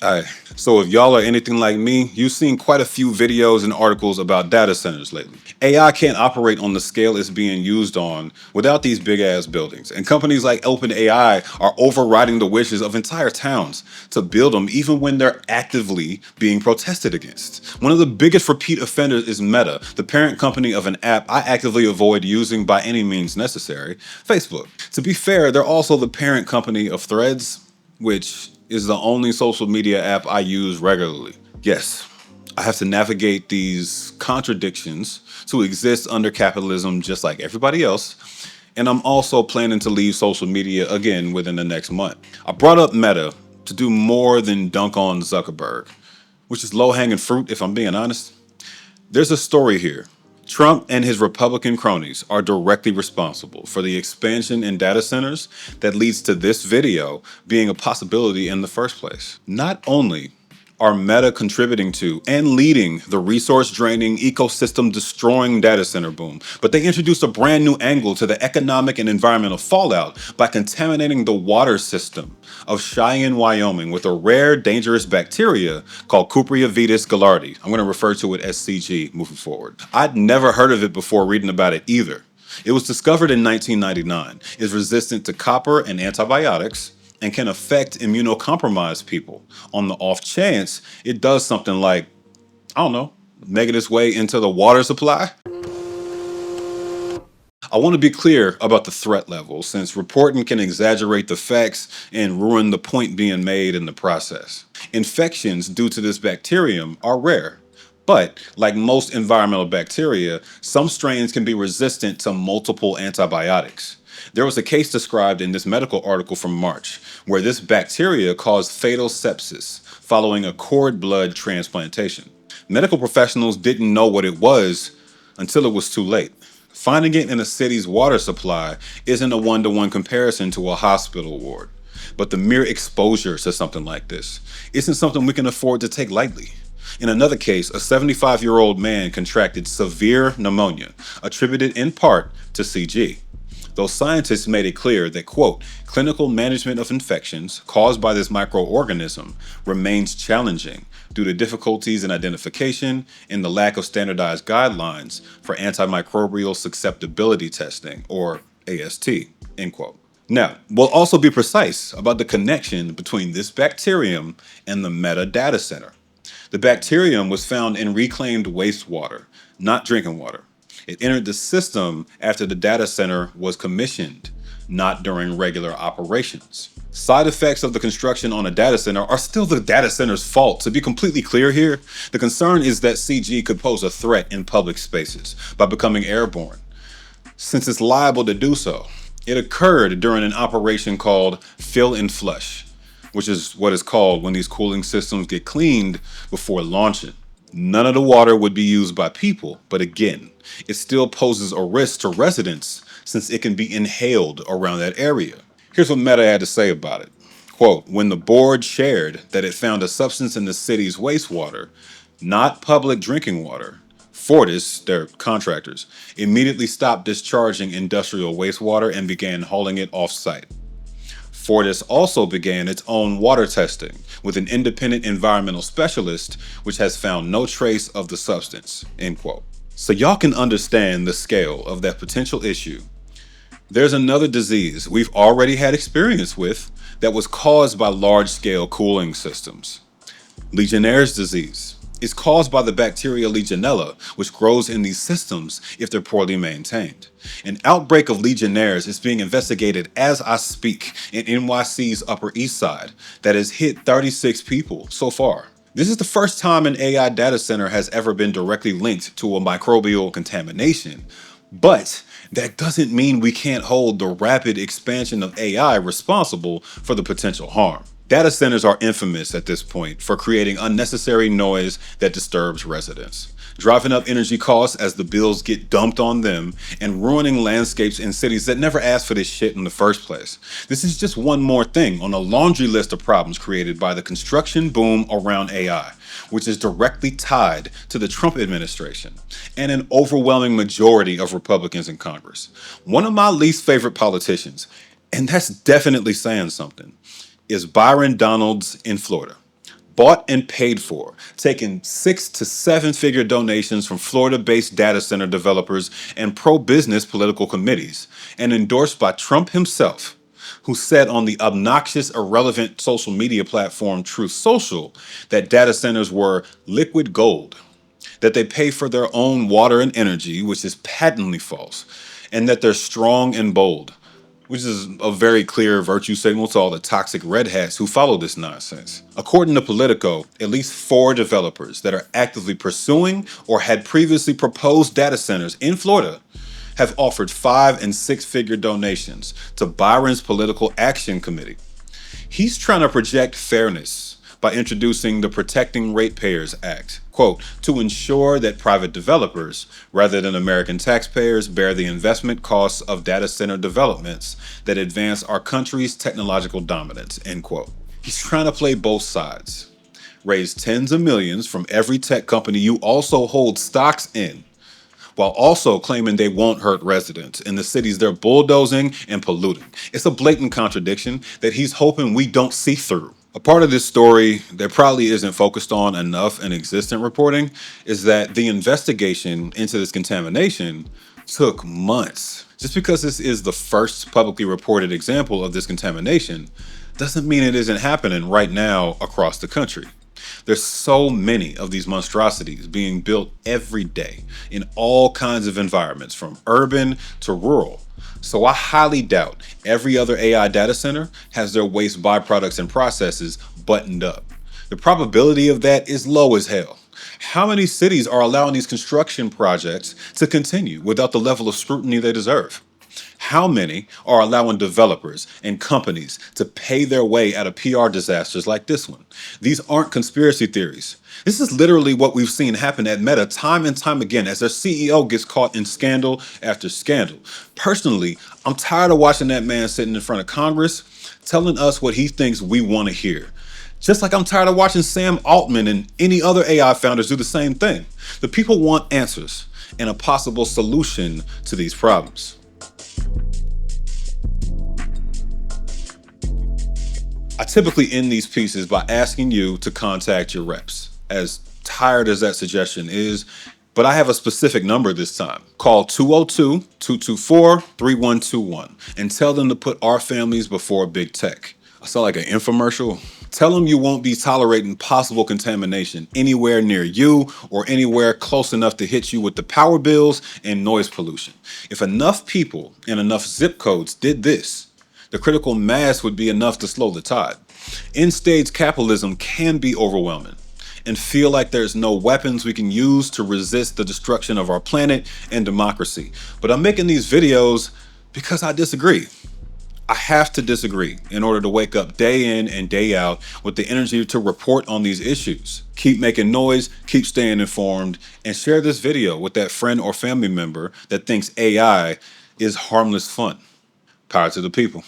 Aye. So if y'all are anything like me, you've seen quite a few videos and articles about data centers lately. AI can't operate on the scale it's being used on without these big ass buildings. And companies like OpenAI are overriding the wishes of entire towns to build them even when they're actively being protested against. One of the biggest repeat offenders is Meta, the parent company of an app I actively avoid using by any means necessary, Facebook. To be fair, they're also the parent company of Threads, which is the only social media app I use regularly. Yes, I have to navigate these contradictions to exist under capitalism just like everybody else. And I'm also planning to leave social media again within the next month. I brought up Meta to do more than dunk on Zuckerberg, which is low hanging fruit if I'm being honest. There's a story here. Trump and his Republican cronies are directly responsible for the expansion in data centers that leads to this video being a possibility in the first place. Not only are Meta contributing to and leading the resource draining, ecosystem destroying data center boom, but they introduced a brand new angle to the economic and environmental fallout by contaminating the water system of Cheyenne, Wyoming with a rare, dangerous bacteria called Cupria vitis gallardi. I'm going to refer to it as CG moving forward. I'd never heard of it before reading about it either. It was discovered in 1999, is resistant to copper and antibiotics, and can affect immunocompromised people on the off chance it does something like, I don't know, making its way into the water supply. I want to be clear about the threat level, since reporting can exaggerate the facts and ruin the point being made in the process. Infections due to this bacterium are rare, but like most environmental bacteria, some strains can be resistant to multiple antibiotics. There was a case described in this medical article from March where this bacteria caused fatal sepsis following a cord blood transplantation. Medical professionals didn't know what it was until it was too late. Finding it in a city's water supply isn't a one-to-one comparison to a hospital ward, but the mere exposure to something like this isn't something we can afford to take lightly. In another case, a 75-year-old man contracted severe pneumonia, attributed in part to CG. Those scientists made it clear that, quote, clinical management of infections caused by this microorganism remains challenging due to difficulties in identification and the lack of standardized guidelines for antimicrobial susceptibility testing, or AST, end quote. Now, we'll also be precise about the connection between this bacterium and the Meta data center. The bacterium was found in reclaimed wastewater, not drinking water. It entered the system after the data center was commissioned, not during regular operations. Side effects of the construction on a data center are still the data center's fault. To be completely clear here, the concern is that CG could pose a threat in public spaces by becoming airborne, since it's liable to do so. It occurred during an operation called fill and flush, which is what it's called when these cooling systems get cleaned before launching. None of the water would be used by people, but again, it still poses a risk to residents since it can be inhaled around that area. Here's what Meta had to say about it. Quote, when the board shared that it found a substance in the city's wastewater, not public drinking water, Fortis, their contractors, immediately stopped discharging industrial wastewater and began hauling it off-site. Fortis also began its own water testing with an independent environmental specialist, which has found no trace of the substance, end quote. So y'all can understand the scale of that potential issue. There's another disease we've already had experience with that was caused by large-scale cooling systems. Legionnaire's disease is caused by the bacteria Legionella, which grows in these systems if they're poorly maintained. An outbreak of Legionnaires is being investigated as I speak in NYC's Upper East Side that has hit 36 people so far. This is the first time an AI data center has ever been directly linked to a microbial contamination, but that doesn't mean we can't hold the rapid expansion of AI responsible for the potential harm. Data centers are infamous at this point for creating unnecessary noise that disturbs residents, driving up energy costs as the bills get dumped on them, and ruining landscapes in cities that never asked for this shit in the first place. This is just one more thing on a laundry list of problems created by the construction boom around AI, which is directly tied to the Trump administration and an overwhelming majority of Republicans in Congress. One of my least favorite politicians, and that's definitely saying something, is Byron Donalds in Florida. bought and paid for, taking 6 to 7 figure donations from Florida-based data center developers and pro-business political committees, and endorsed by Trump himself, who said on the obnoxious, irrelevant social media platform Truth Social that data centers were liquid gold, that they pay for their own water and energy, which is patently false, and that they're strong and bold, which is a very clear virtue signal to all the toxic red hats who follow this nonsense. According to Politico, at least 4 developers that are actively pursuing or had previously proposed data centers in Florida have offered 5 and 6 figure donations to Byron's Political Action Committee. He's trying to project fairness by introducing the Protecting Ratepayers Act, quote, to ensure that private developers, rather than American taxpayers, bear the investment costs of data center developments that advance our country's technological dominance, end quote. He's trying to play both sides. Raise tens of millions from every tech company you also hold stocks in, while also claiming they won't hurt residents in the cities they're bulldozing and polluting. It's a blatant contradiction that he's hoping we don't see through. A part of this story that probably isn't focused on enough in existent reporting is that the investigation into this contamination took months. Just because this is the first publicly reported example of this contamination doesn't mean it isn't happening right now across the country. There's so many of these monstrosities being built every day in all kinds of environments, from urban to rural. So I highly doubt every other AI data center has their waste byproducts and processes buttoned up. The probability of that is low as hell. How many cities are allowing these construction projects to continue without the level of scrutiny they deserve? How many are allowing developers and companies to pay their way out of PR disasters like this one? These aren't conspiracy theories. This is literally what we've seen happen at Meta time and time again as their CEO gets caught in scandal after scandal. Personally, I'm tired of watching that man sitting in front of Congress telling us what he thinks we want to hear. Just like I'm tired of watching Sam Altman and any other AI founders do the same thing. The people want answers and a possible solution to these problems. I typically end these pieces by asking you to contact your reps, as tired as that suggestion is, but I have a specific number this time. Call 202-224-3121 and tell them to put our families before big tech. I sound like an infomercial. Tell them you won't be tolerating possible contamination anywhere near you or anywhere close enough to hit you with the power bills and noise pollution. If enough people and enough zip codes did this, the critical mass would be enough to slow the tide. End-stage capitalism can be overwhelming and feel like there's no weapons we can use to resist the destruction of our planet and democracy. But I'm making these videos because I disagree. I have to disagree in order to wake up day in and day out with the energy to report on these issues. Keep making noise, keep staying informed, and share this video with that friend or family member that thinks AI is harmless fun. Power to the people.